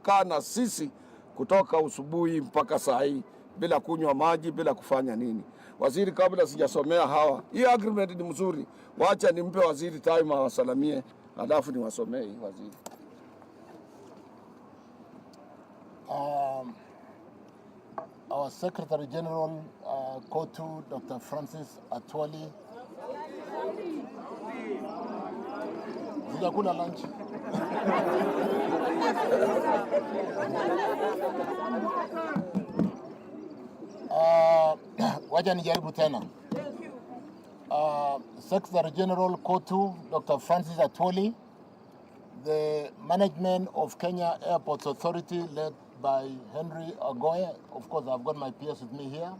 kaa na sisi kutoka usubuhi mpaka saa hii bila kunywa maji, bila kufanya nini. Waziri, kabla sijasomea hawa, hii agreement ni mzuri, wacha nimpe waziri time awasalamie, alafu niwasomee hii waziri. Our Secretary General, Kotu, Dr. Francis Atwoli. Sijakula lunch. Wacha nijaribu tena. Secretary General Kotu, Dr. Francis Atwoli, the management of Kenya Airports Authority led by Henry Agoye. Of course, I've got my peers with me here.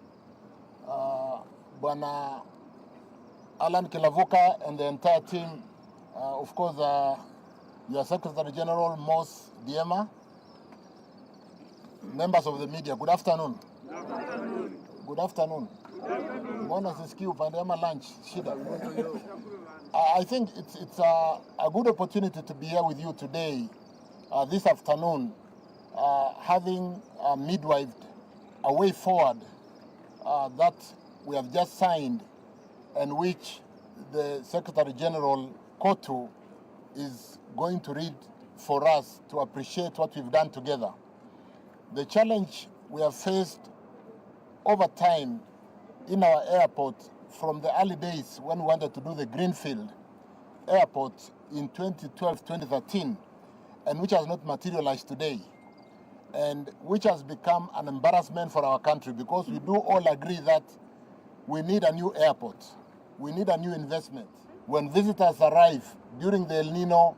Bwana Alan Kilavuka and the entire team. Of course, your Secretary General, Mos Diema. Members of the media, good afternoon. Good afternoon. Mbona sisikii upande ama lunch? Shida. I think it's a good opportunity to be here with you today, this afternoon, having midwifed a way forward that we have just signed, and which the Secretary General Kotu is going to read for us to appreciate what we've done together. The challenge we have faced over time in our airport from the early days when we wanted to do the Greenfield Airport in 2012-2013, and which has not materialized today, and which has become an embarrassment for our country, because we do all agree that we need a new airport, we need a new investment. When visitors arrive during the El Nino,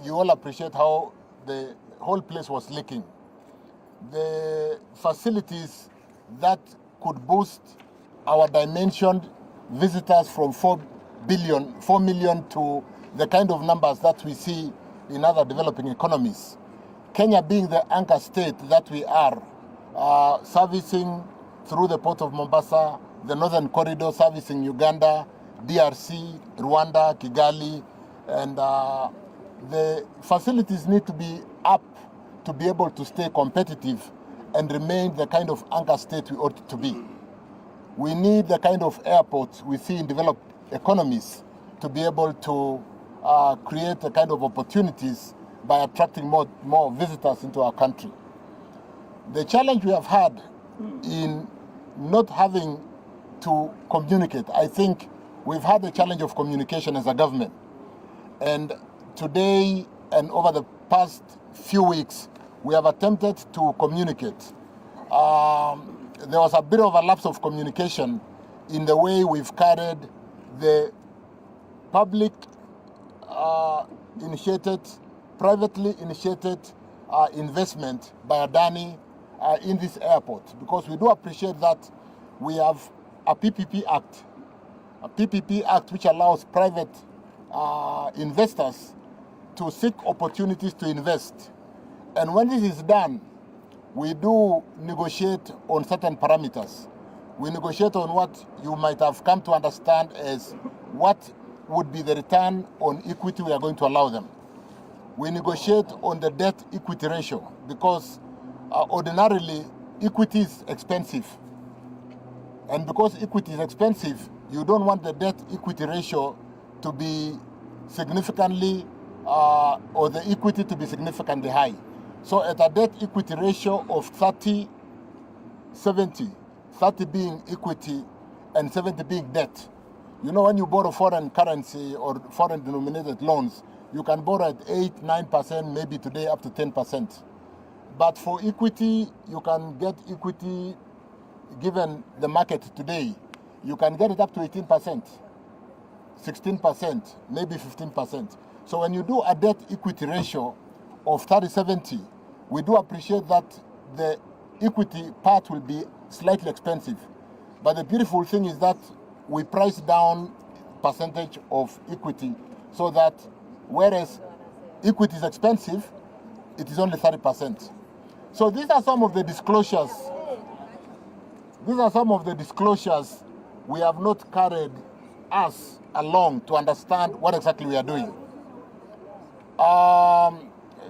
you all appreciate how the whole place was leaking. The facilities that could boost our dimensioned visitors from 4 million to the kind of numbers that we see in other developing economies. Kenya being the anchor state that we are, servicing through the port of Mombasa, the northern corridor servicing Uganda, DRC, Rwanda, Kigali, and the facilities need to be up to be able to stay competitive and remain the kind of anchor state we ought to be. We need the kind of airports we see in developed economies to be able to create the kind of opportunities by attracting more visitors into our country. The challenge we have had in not having to communicate, I think we've had the challenge of communication as a government. And today and over the past few weeks, we have attempted to communicate. There was a bit of a lapse of communication in the way we've carried the public initiated, privately initiated investment by Adani in this airport, because we do appreciate that we have a PPP Act which allows private investors to seek opportunities to invest. And when this is done, we do negotiate on certain parameters. We negotiate on what you might have come to understand as what would be the return on equity we are going to allow them. We negotiate on the debt equity ratio, because ordinarily equity is expensive. And because equity is expensive, you don't want the debt equity ratio to be significantly, or the equity to be significantly high. So at a debt equity ratio of 30-70, 30 being equity and 70 being debt. You know, when you borrow foreign currency or foreign denominated loans, you can borrow at 8-9%, maybe today up to 10%. But for equity, you can get equity, given the market today, you can get it up to 18%, 16%, maybe 15%. So when you do a debt equity ratio of 30-70, we do appreciate that the equity part will be slightly expensive. But the beautiful thing is that we price down percentage of equity, so that whereas equity is expensive, it is only 30%. So these are some of the disclosures. These are some of the disclosures we have not carried us along to understand what exactly we are doing.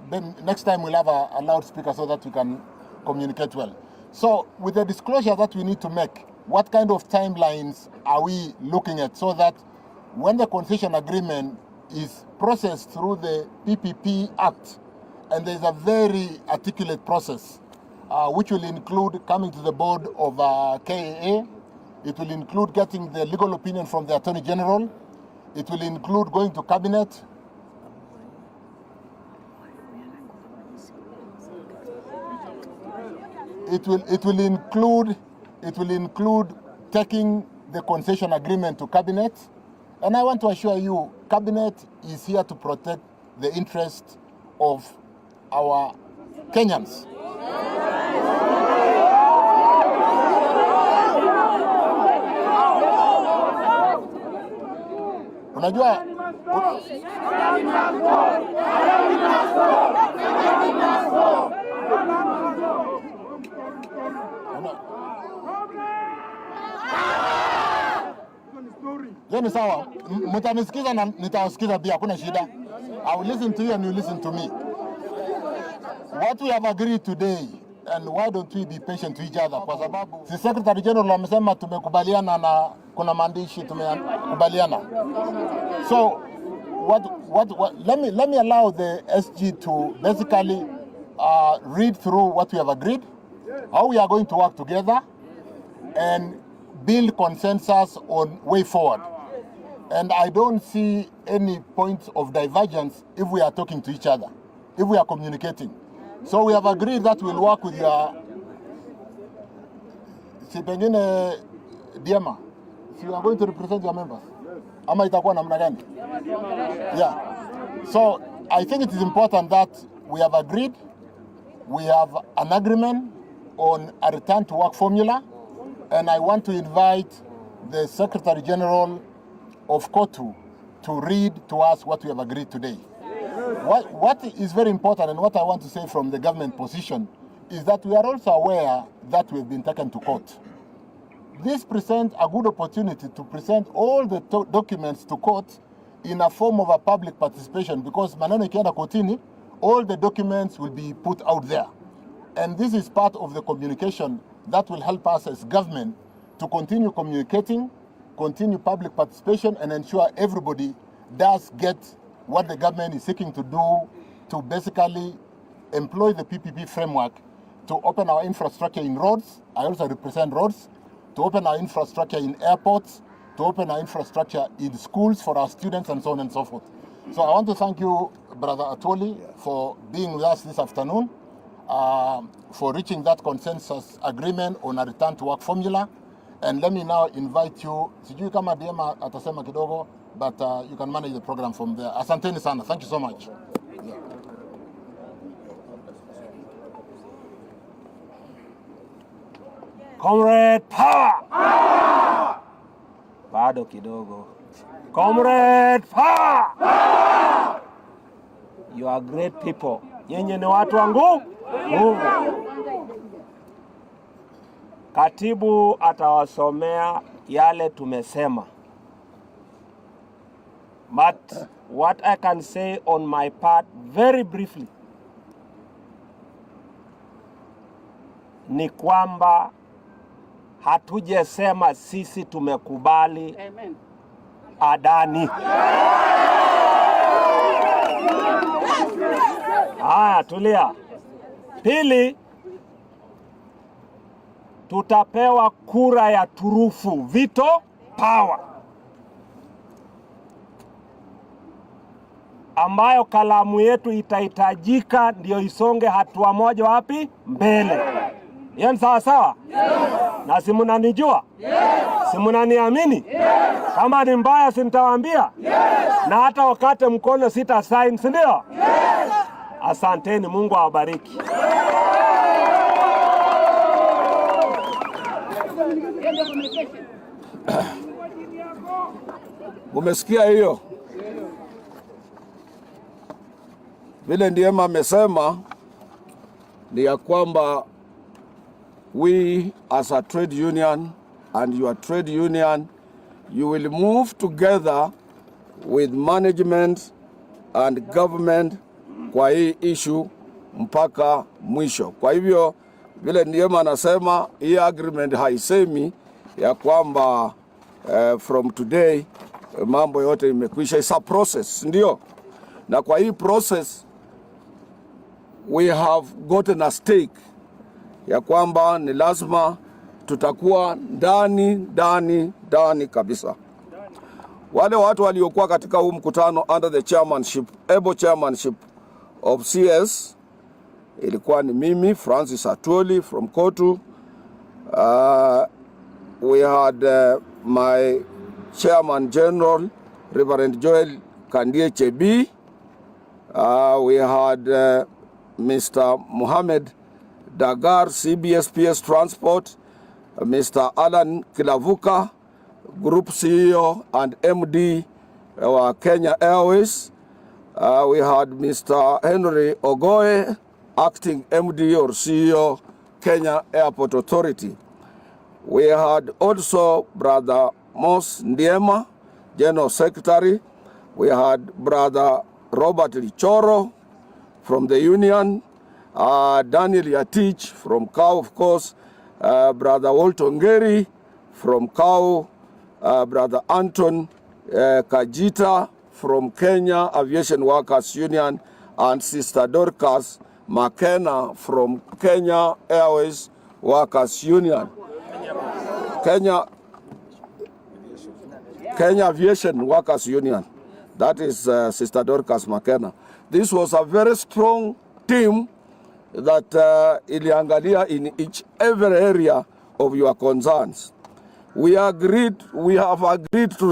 then next time we'll have a loudspeaker so that we can communicate well. So with the disclosure that we need to make, what kind of timelines are we looking at so that when the concession agreement is processed through the PPP Act, and there's a very articulate process, which will include coming to the board of KIA, it will include getting the legal opinion from the Attorney General, it will include going to Cabinet, it will include taking the concession agreement to Cabinet. And I want to assure you, Cabinet is here to protect the interests of our Kenyans. Unajua Yoni sawa, mtanisikiza na nitawasikiza pia, hakuna shida. I will listen to you and you listen to me. What we have agreed today, and why don't we be patient to each other? Kwa sababu si Secretary General amesema tumekubaliana na kuna maandishi tumekubaliana. So let me allow the SG to basically read through what we have agreed, how we are going to work together, and build consensus on way forward. And I don't see any points of divergence if we are talking to each other, if we are communicating. So we have agreed that we'll work with your si pengine Diema, so you are going to represent your members. Ama itakuwa namna gani? Yeah. So I think it is important that we have agreed, we have an agreement on a return to work formula, and I want to invite the Secretary General of KOTU to read to us what we have agreed today. What is very important, and what I want to say from the government position, is that we are also aware that we have been taken to court. This presents a good opportunity to present all the documents to court in a form of a public participation, because maneno ikienda kotini, all the documents will be put out there. And this is part of the communication that will help us as government to continue communicating, continue public participation, and ensure everybody does get what the government is seeking to do to basically employ the PPP framework to open our infrastructure in roads. I also represent roads. To open our infrastructure in airports, to open our infrastructure in schools for our students, and so on and so forth. So I want to thank you, Brother Atoli, for being with us this afternoon, for reaching that consensus agreement on a return to work formula. And let me now invite you, sijui kama Diema atasema kidogo, but you can manage the program from there. Asanteni sana. Thank you so much. Comrade power! Bado kidogo. Comrade power! You are great people. Nyenye ni watu wangu. Katibu atawasomea yale tumesema. But what I can say on my part very briefly ni kwamba hatujesema sisi tumekubali Adani. Haya, tulia. Pili, tutapewa kura ya turufu, veto power, ambayo kalamu yetu itahitajika ndio isonge hatua moja wapi mbele. Hiyo ni sawa sawa? Yes. Na si mnanijua? Yes. Si mnaniamini? Yes. Kama ni mbaya si nitawaambia? Yes. Na hata wakati mkono sita sign, si ndio? Yes. Asanteni, Mungu awabariki. Umesikia hiyo? Vile Ndiema amesema ni ya kwamba we as a trade union and your trade union, you will move together with management and government kwa hii issue mpaka mwisho. Kwa hivyo vile Ndiema anasema, hii agreement haisemi ya kwamba from today mambo yote imekwisha. It's a process, ndio. Na kwa hii process we have gotten a stake ya kwamba ni lazima tutakuwa ndani kabisa. Wale watu waliokuwa katika huu mkutano under the chairmanship, able chairmanship of CS, ilikuwa ni mimi Francis Atwoli from Kotu. We had my chairman general Reverend Joel Kandie Chebi. We had Mr. Mohamed Dagar, CBSPS Transport, Mr. Alan Kilavuka, Group CEO and MD of Kenya Airways. We had Mr. Henry Ogoe, Acting MD or CEO, Kenya Airport Authority. We had also Brother Mos Ndiema, General Secretary. We had Brother Robert Lichoro from the union, Daniel Yatich from CAU, of course, Brother Walton Ngeri from CAU, Brother Anton Kajita from Kenya Aviation Workers Union, and Sister Dorcas McKenna from Kenya Airways Workers Union. Kenya Aviation Workers Union. That is Sister Dorcas McKenna. This was a very strong team that iliangalia in every area of your concerns. We have agreed to